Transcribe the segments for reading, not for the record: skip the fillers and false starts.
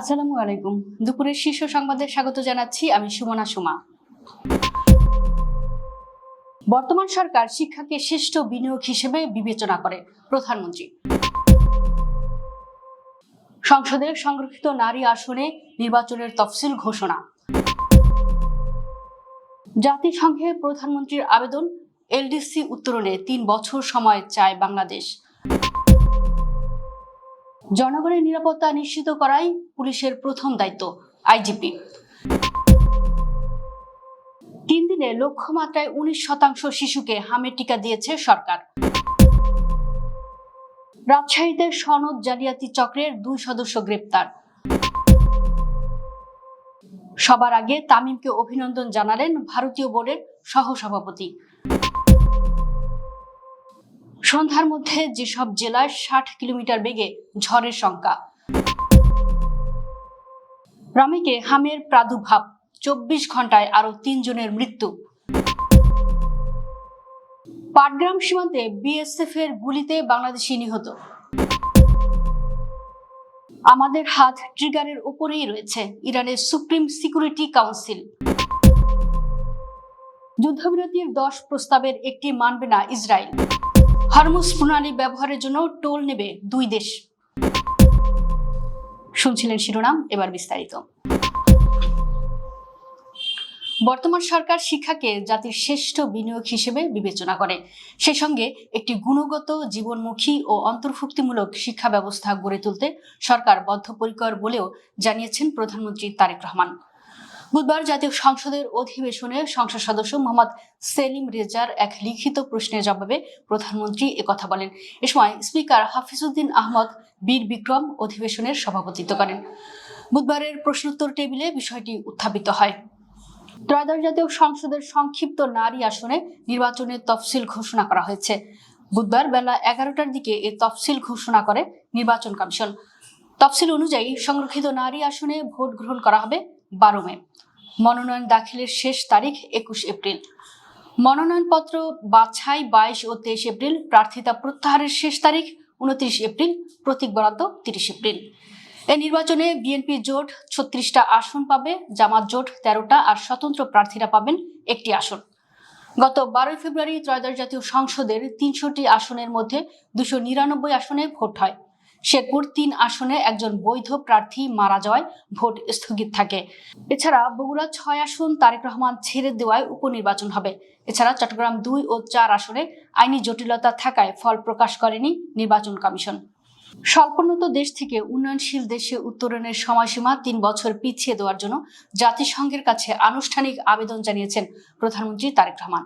আসসালামু আলাইকুম। দুপুরের শীর্ষ সংবাদে স্বাগত জানাচ্ছি আমি সুমনা সুমা। বর্তমান সরকার শিক্ষাকে শ্রেষ্ঠ বিনিয়োগ হিসেবে বিবেচনা করে প্রধানমন্ত্রী। সংসদে সংরক্ষিত নারী আসনে নির্বাচনের তফসিল ঘোষণা। জাতিসংঘে প্রধানমন্ত্রীর আবেদন, এলডিসি উত্তরণে ৩ বছর সময় চায় বাংলাদেশ। জনগণের নিরাপত্তা নিশ্চিত করাই পুলিশের প্রথম দায়িত্ব, আইজিপি। ৩ দিনে লক্ষ্যমাত্রায় ১৯% শিশুকে হামের টিকা দিয়েছে সরকার। রাজশাহীতে সনদ জালিয়াতি চক্রের ২ সদস্য গ্রেপ্তার। সবার আগে তামিমকে অভিনন্দন জানালেন ভারতীয় বোর্ডের সহসভাপতি। সন্ধ্যার মধ্যে যেসব জেলায় ৬০ কিলোমিটার বেগে ঝড়ের শঙ্কা। রামেকে হামের প্রাদুর্ভাব, ২৪ ঘন্টায় আরো ৩ জনের মৃত্যু। পাটগ্রাম সীমান্তে বিএসএফ এর গুলিতে বাংলাদেশি নিহত। আমাদের হাত ট্রিগারের উপরেই রয়েছে, ইরানের সুপ্রিম সিকিউরিটি কাউন্সিল। যুদ্ধবিরতির ১০ প্রস্তাবের একটি মানবে না ইসরায়েল। হরমুজ প্রণালী ব্যবহারের জন্য টোল নেবে ২ দেশ। শুনছিলেন শিরোনাম, এবার বিস্তারিত। বর্তমান সরকার শিক্ষাকে জাতির শ্রেষ্ঠ বিনিয়োগ হিসেবে বিবেচনা করে। সেই সঙ্গে একটি গুণগত, জীবনমুখী ও অন্তর্ভুক্তিমূলক শিক্ষা ব্যবস্থা গড়ে তুলতে সরকার বদ্ধপরিকর বলেও জানিয়েছেন প্রধানমন্ত্রী তারেক রহমান। বুধবার জাতীয় সংসদের অধিবেশনে সংসদ সদস্য মোহাম্মদ সেলিম রেজার এক লিখিত প্রশ্নের জবাবে প্রধানমন্ত্রী একথা বলেন। এ সময় স্পিকার হাফিজউদ্দিন আহমদ বীর বিক্রম অধিবেশনের সভাপতিত্ব করেন। বুধবারের প্রশ্নোত্তর টেবিলে বিষয়টি উত্থাপিত হয়। ত্রয়োদশ জাতীয় সংসদের সংক্ষিপ্ত নারী আসনে নির্বাচনের তফসিল ঘোষণা করা হয়েছে। বুধবার বেলা ১১টার দিকে এ তফসিল ঘোষণা করে নির্বাচন কমিশন। তফসিল অনুযায়ী সংরক্ষিত নারী আসনে ভোট গ্রহণ করা হবে ১২ মে। মনোনয়ন দাখিলের শেষ তারিখ ২১ এপ্রিল। মনোনয়নপত্র বাছাই ২২ ও ২৩ এপ্রিল। প্রার্থিতা প্রত্যাহারের শেষ তারিখ ২৯ এপ্রিল। প্রতীক বরাদ্দ ৩০ এপ্রিল। এই নির্বাচনে বিএনপি জোট ৩৬টা আসন পাবে, জামাত জোট ১৩টা, আর স্বতন্ত্র প্রার্থীরা পাবেন ১টি আসন। গত ১২ ফেব্রুয়ারি ত্রয়োদশ জাতীয় সংসদের ৩০০টি আসনের মধ্যে ২৯৯ আসনে ভোট হয়। শেরপুর ৩ আসনে একজন বৈধ প্রার্থী মারা যাওয়ায় ভোট স্থগিত থাকে। এছাড়া বগুড়া ৬ আসন তারেক রহমান ছেড়ে দেওয়ায় উপনির্বাচন হবে। এছাড়া চট্টগ্রাম ২ ও ৪ আসনে আইনি জটিলতা থাকায় ফল প্রকাশ করেনি নির্বাচন কমিশন। স্বল্পোন্নত দেশ থেকে উন্নয়নশীল দেশে উত্তরণের সময়সীমা ৩ বছর পিছিয়ে দেওয়ার জন্য জাতিসংঘের কাছে আনুষ্ঠানিক আবেদন জানিয়েছেন প্রধানমন্ত্রী তারেক রহমান।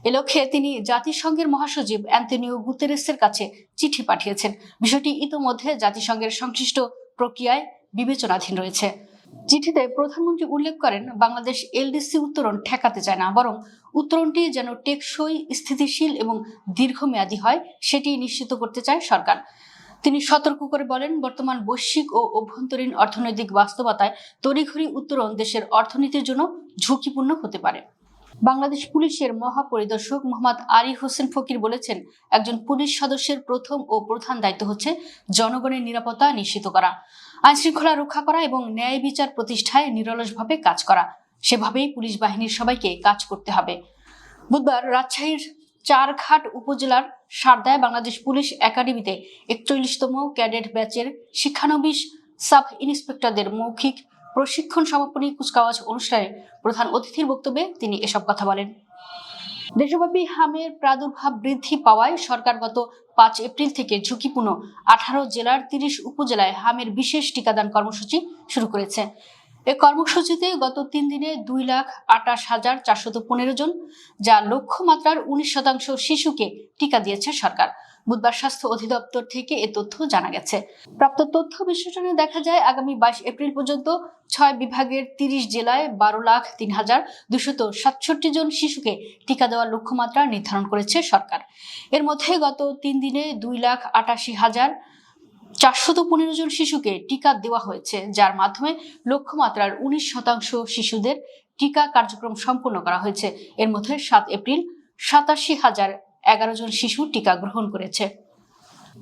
এ লক্ষ্যে তিনি জাতিসংঘের মহাসচিব অ্যান্তনিও গুতেরেসের কাছে চিঠি পাঠিয়েছেন। বিষয়টি ইতোমধ্যে জাতিসংঘের সংশ্লিষ্ট প্রক্রিয়ায় বিবেচনাধীন রয়েছে। চিঠিতে প্রধানমন্ত্রী উল্লেখ করেন, বাংলাদেশ এলডিসি উত্তরণ ঠেকাতে চায় না, বরং উত্তরণটি যেন টেকসই, স্থিতিশীল এবং দীর্ঘমেয়াদী হয় সেটি নিশ্চিত করতে চায় সরকার। তিনি সতর্ক করে বলেন, বর্তমান বৈশ্বিক ও অভ্যন্তরীণ অর্থনৈতিক বাস্তবতায় তড়িঘড়ি উত্তরণ দেশের অর্থনীতির জন্য ঝুঁকিপূর্ণ হতে পারে। বাংলাদেশ পুলিশের মহাপরিদর্শক মোহাম্মদ আলী হোসেন ফকির বলেছেন, একজন পুলিশ সদস্যের প্রথম ও প্রধান দায়িত্ব হচ্ছে জনগণের নিরাপত্তা নিশ্চিত করা, আইনশৃঙ্খলা রক্ষা করা এবং ন্যায় বিচার প্রতিষ্ঠায় নিরলসভাবে কাজ করা। সেভাবেই পুলিশ বাহিনীর সবাইকে কাজ করতে হবে। বুধবার রাজশাহীর চারঘাট উপজেলার সারদায় বাংলাদেশ পুলিশ একাডেমিতে ৪১তম ক্যাডেট ব্যাচের শিক্ষানবিশ সাব ইন্সপেক্টরদের মৌখিক প্রশিক্ষণ সমাপনী কুচকাওয়াজ অনুষ্ঠানে প্রধান অতিথির বক্তব্যে তিনি এসব কথা বলেন। দেশব্যাপী হামের প্রাদুর্ভাব বৃদ্ধি পাওয়ায় সরকার গত ৫ এপ্রিল থেকে ঝুঁকিপূর্ণ ১৮ জেলার ৩০ উপজেলায় হামের বিশেষ টিকাদান কর্মসূচি শুরু করেছে। এ কর্মসূচিতে গত ৩ দিনে ২,২৮,৪১৫ জন, যা লক্ষ্যমাত্রার ১৯% শিশুকে টিকা দিয়েছে সরকার। বুধবার স্বাস্থ্য অধিদপ্তর থেকে এ তথ্য জানা গেছে। প্রাপ্ত তথ্য বিশ্লেষণে দেখা যায়, আগামী ২২ এপ্রিল পর্যন্ত ৬ বিভাগের ৩০ জেলায় ১২,০৩,২৬৭ জন শিশুকে টিকা দেওয়ার লক্ষ্যমাত্রা নির্ধারণ করেছে সরকার। এর মধ্যে গত ৩ দিনে ২,৮৮,৪১৫ জন শিশুকে টিকা দেওয়া হয়েছে, যার মাধ্যমে লক্ষ্যমাত্রার ১৯% শিশুদের টিকা কার্যক্রম সম্পন্ন করা হয়েছে। এর মধ্যে ৭ এপ্রিল ৮৭,০১১ জন শিশু টিকা গ্রহণ করেছে।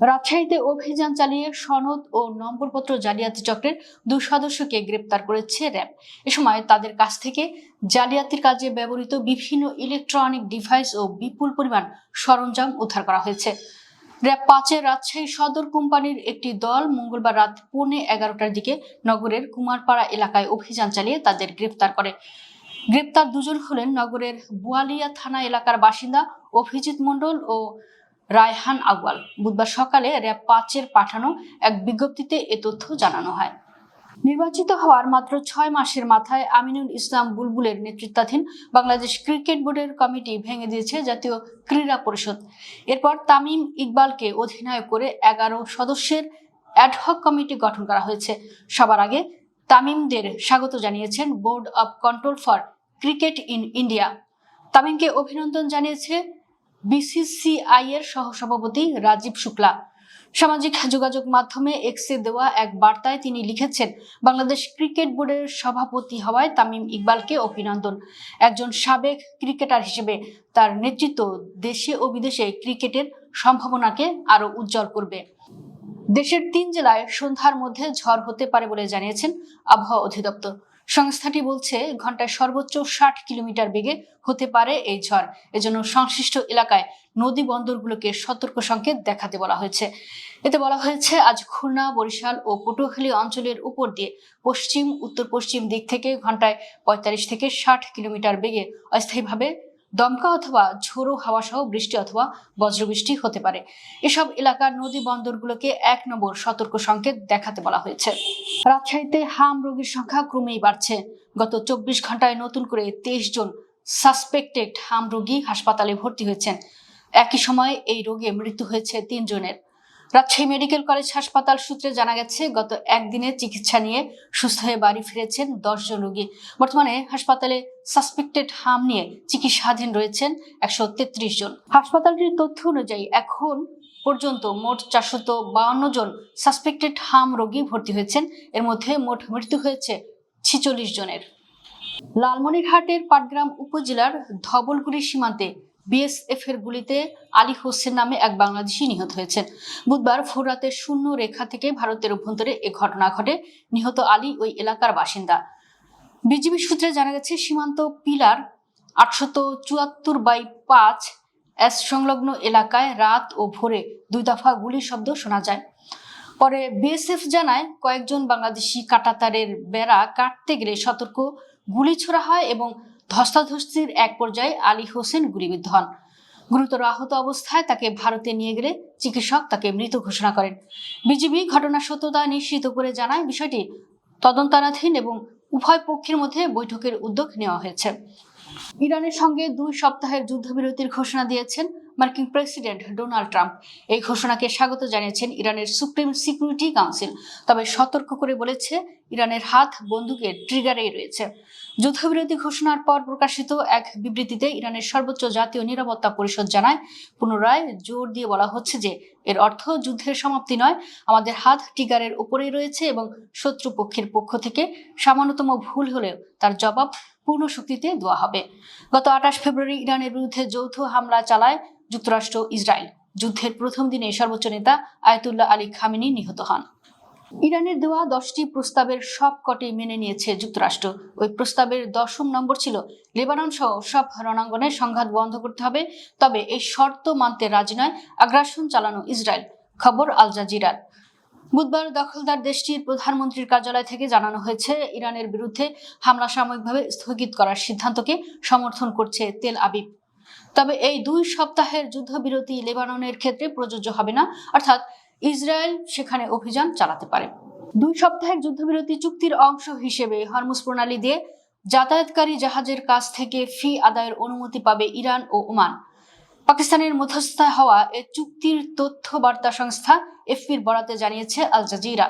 রাজশাহীতে অভিযান চালিয়ে সনদ ও নম্বরপত্র জালিয়াতি চক্রের 2 সদস্যকে গ্রেপ্তার করেছে র্যাব। এ সময় তাদের কাছ থেকে জালিয়াতির কাজে ব্যবহৃত বিভিন্ন ইলেকট্রনিক ডিভাইস ও বিপুল পরিমাণ সরঞ্জাম উদ্ধার করা হয়েছে। র্যাব 5-এর রাজশাহী সদর কোম্পানির একটি দল মঙ্গলবার রাত 11:15টার দিকে নগরের কুমারপাড়া এলাকায় অভিযান চালিয়ে তাদের গ্রেপ্তার করে। গ্রেপ্তার দুজন হলেন নগরের বোয়ালিয়া থানা এলাকার বাসিন্দা অভিজিৎ মণ্ডল ও রায়হান আউয়াল। বুধবার সকালে র্যাব 5-এর পাঠানো এক বিজ্ঞপ্তিতে এ তথ্য জানানো হয়। নির্বাচিত হওয়ার মাত্র 6 মাসের মাথায় আমিনুল ইসলাম বুলবুলের নেতৃত্বাধীন বাংলাদেশ ক্রিকেট বোর্ডের কমিটি ভেঙে দিয়েছে জাতীয় ক্রীড়া পরিষদ। এরপর তামিম ইকবালকে অধিনায়ক করে 11 সদস্যের অ্যাডহক কমিটি গঠন করা হয়েছে। সবার আগে তামিমদের স্বাগত জানিয়েছেন Board of Control for Cricket in India. তামিমকে অভিনন্দন জানিয়েছে বিসিসিআই এর সহসভাপতি রাজীব শুক্লা। সামাজিক যোগাযোগ মাধ্যমে এক্সে দেওয়া এক বার্তায় তিনি লিখেছেন, বাংলাদেশ ক্রিকেট বোর্ডের সভাপতি হওয়ায় তামিম ইকবালকে অভিনন্দন। একজন সাবেক ক্রিকেটার হিসেবে তার নেতৃত্ব দেশে ও বিদেশে ক্রিকেটের সম্ভাবনাকে আরো উজ্জ্বল করবে। দেশের 3 জেলায় সন্ধ্যার মধ্যে ঝড় হতে পারে বলে জানিয়েছেন আবহাওয়া অধিদপ্তর। সংস্থাটি বলছে ঘন্টায় সর্বোচ্চ 60 কিলোমিটার বেগে হতে পারে এই ঝড়। এজন্য সংশ্লিষ্ট এলাকায় নদী বন্দরগুলোকে সতর্ক সংকেত দেখাতে বলা হয়েছে। এতে বলা হয়েছে আজ খুলনা, বরিশাল ও পটুয়াখালী অঞ্চলের উপর দিয়ে পশ্চিম উত্তর পশ্চিম দিক থেকে ঘন্টায় 45 থেকে 60 কিলোমিটার বেগে অস্থায়ীভাবে দমকা অথবা ঝোড়ো হাওয়া সহ বৃষ্টি অথবা বজ্রবৃষ্টি হতে পারে। এসব এলাকার নদী বন্দরগুলোকে 1 নম্বর সতর্ক সংকেত দেখাতে বলা হয়েছে। রাজশাহীতে হাম রোগীর সংখ্যা ক্রমেই বাড়ছে। গত 24 ঘন্টায় নতুন করে 23 জন সাসপেক্টেড হাম রোগী হাসপাতালে ভর্তি হয়েছেন। একই সময়ে এই রোগে মৃত্যু হয়েছে 3 জনের। রাজশাহী মেডিকেল কলেজ হাসপাতাল সূত্রে জানা গেছে গত একদিনে চিকিৎসা নিয়ে সুস্থ হয়ে বাড়ি ফিরেছেন 10 জন রোগী। বর্তমানে হাসপাতালে সাসপেক্টেড হাম নিয়ে চিকিৎসাধীন রয়েছেন 133 জন। হাসপাতালটির তথ্য অনুযায়ী এখন পর্যন্ত মোট 452 জন সাসপেক্টেড হাম রোগী ভর্তি হয়েছেন। এর মধ্যে মোট মৃত্যু হয়েছে 46 জনের। লালমনিরহাটের পাটগ্রাম উপজেলার ধবলগুড়ি সীমান্তে বিএসএফ এর গুলিতে আলী হোসেন নামে এক বাংলাদেশি নিহত হয়েছেন। বুধবার ভোররাতে শূন্য রেখা থেকে ভারতের অভ্যন্তরে এ ঘটনা ঘটে। নিহত আলী ওই এলাকার বাসিন্দা। বিজিবি সূত্রে জানা গেছে সীমান্ত পিলার 874/5 এস সংলগ্ন এলাকায় রাত ও ভোরে 2 দফা গুলির শব্দ শোনা যায়। পরে বিএসএফ জানায় কয়েকজন বাংলাদেশি কাঁটাতারের বেড়া কাটতে গেলে সতর্ক গুলি ছোড়া হয় এবং ধস্তাধস্তির এক পর্যায়ে আলী হোসেন গুলিবিদ্ধ হন। গুরুতর আহত অবস্থায় তাকে ভারতে নিয়ে গেলে চিকিৎসক তাকে মৃত ঘোষণা করেন। বিজিবি ঘটনার সত্যতা নিশ্চিত করে জানায় বিষয়টি তদন্তাধীন এবং উভয় পক্ষের মধ্যে বৈঠকের উদ্যোগ নেওয়া হয়েছে। ইরানের সঙ্গে 2 সপ্তাহের যুদ্ধবিরতির ঘোষণা দিয়েছেন মার্কিন প্রেসিডেন্ট ডোনাল্ড ট্রাম্প। এই ঘোষণাকে স্বাগত জানিয়েছেন ইরানের সুপ্রিম সিকিউরিটি কাউন্সিল, তবে সতর্ক করে বলেছে ইরানের হাত বন্দুকের ট্রিগারেই রয়েছে। যুদ্ধবিরতি ঘোষণার পর প্রকাশিত এক বিবৃতিতে ইরানের সর্বোচ্চ জাতীয় নিরাপত্তা পরিষদ জানায়, পুনরায় জোর দিয়ে বলা হচ্ছে যে এর অর্থ যুদ্ধের সমাপ্তি নয়, আমাদের হাত ট্রিগারের উপরেই রয়েছে এবং শত্রুপক্ষের পক্ষ থেকে সামান্যতম ভুল হলেও তার জবাব পূর্ণ শক্তিতে দেওয়া হবে। গত 28 ফেব্রুয়ারি ইরানের বিরুদ্ধে যৌথ হামলা চালায় যুক্তরাষ্ট্র ইসরায়েল। যুদ্ধের প্রথম দিনে সর্বোচ্চ নেতা আয়াতুল্লাহ আলী খামেনি নিহত হন। ইরানের দেওয়া 10টি প্রস্তাবের সবকটি মেনে নিয়েছে যুক্তরাষ্ট্র। ওই প্রস্তাবের 10ম নম্বর ছিল লেবানন সহ সব রণাঙ্গনে সংঘাত বন্ধ করতে হবে, তবে এই শর্ত মানতে রাজি নয় আগ্রাসন চালানো ইসরায়েল। খবর আল জাজিরার। বুধবার দখলদার দেশটির প্রধানমন্ত্রীর কার্যালয় থেকে জানানো হয়েছে ইরানের বিরুদ্ধে হামলা সাময়িকভাবে স্থগিত করার সিদ্ধান্তকে সমর্থন করছে তেল আবিব। তবে এই 2 সপ্তাহের যুদ্ধবিরতি লেবাননের ক্ষেত্রে প্রযোজ্য হবে না, অর্থাৎ ইসরায়েল সেখানে অভিযান চালাতে পারে। 2 সপ্তাহের যুদ্ধবিরতি চুক্তির অংশ হিসেবে হরমুজ প্রণালী দিয়ে যাতায়াতকারী জাহাজের কাছ থেকে ফি আদায়ের অনুমতি পাবে ইরান ও ওমান। পাকিস্তানের মধ্যস্থতায় হওয়া এ চুক্তির তথ্য বার্তা সংস্থা এফপির বরাতে জানিয়েছে আল জাজিরা।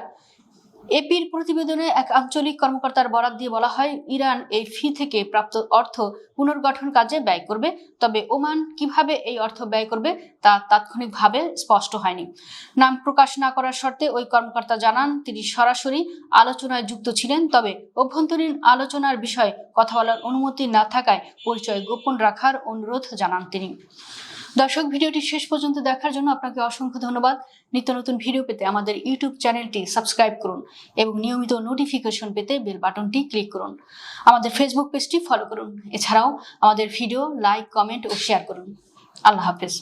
এপির প্রতিবেদনে এক আঞ্চলিক কর্মকর্তার বরাত দিয়ে বলা হয়, ইরান এই ফি থেকে প্রাপ্ত অর্থ পুনর্গঠন কাজে ব্যয় করবে, তবে ওমান কিভাবে এই অর্থ ব্যয় করবে তা তাৎক্ষণিকভাবে স্পষ্ট হয়নি। নাম প্রকাশ না করার শর্তে ওই কর্মকর্তা জানান তিনি সরাসরি আলোচনায় যুক্ত ছিলেন, তবে অভ্যন্তরীণ আলোচনার বিষয়ে কথা বলার অনুমতি না থাকায় পরিচয় গোপন রাখার অনুরোধ জানান তিনি। দর্শক, ভিডিওটি শেষ পর্যন্ত দেখার জন্য আপনাকে অসংখ্য ধন্যবাদ। নিত্য নতুন ভিডিও পেতে আমাদের ইউটিউব চ্যানেলটি সাবস্ক্রাইব করুন এবং নিয়মিত নোটিফিকেশন পেতে বেল বাটনটি ক্লিক করুন। আমাদের ফেসবুক পেজটি ফলো করুন। এছাড়াও আমাদের ভিডিও লাইক, কমেন্ট ও শেয়ার করুন। আল্লাহ হাফেজ।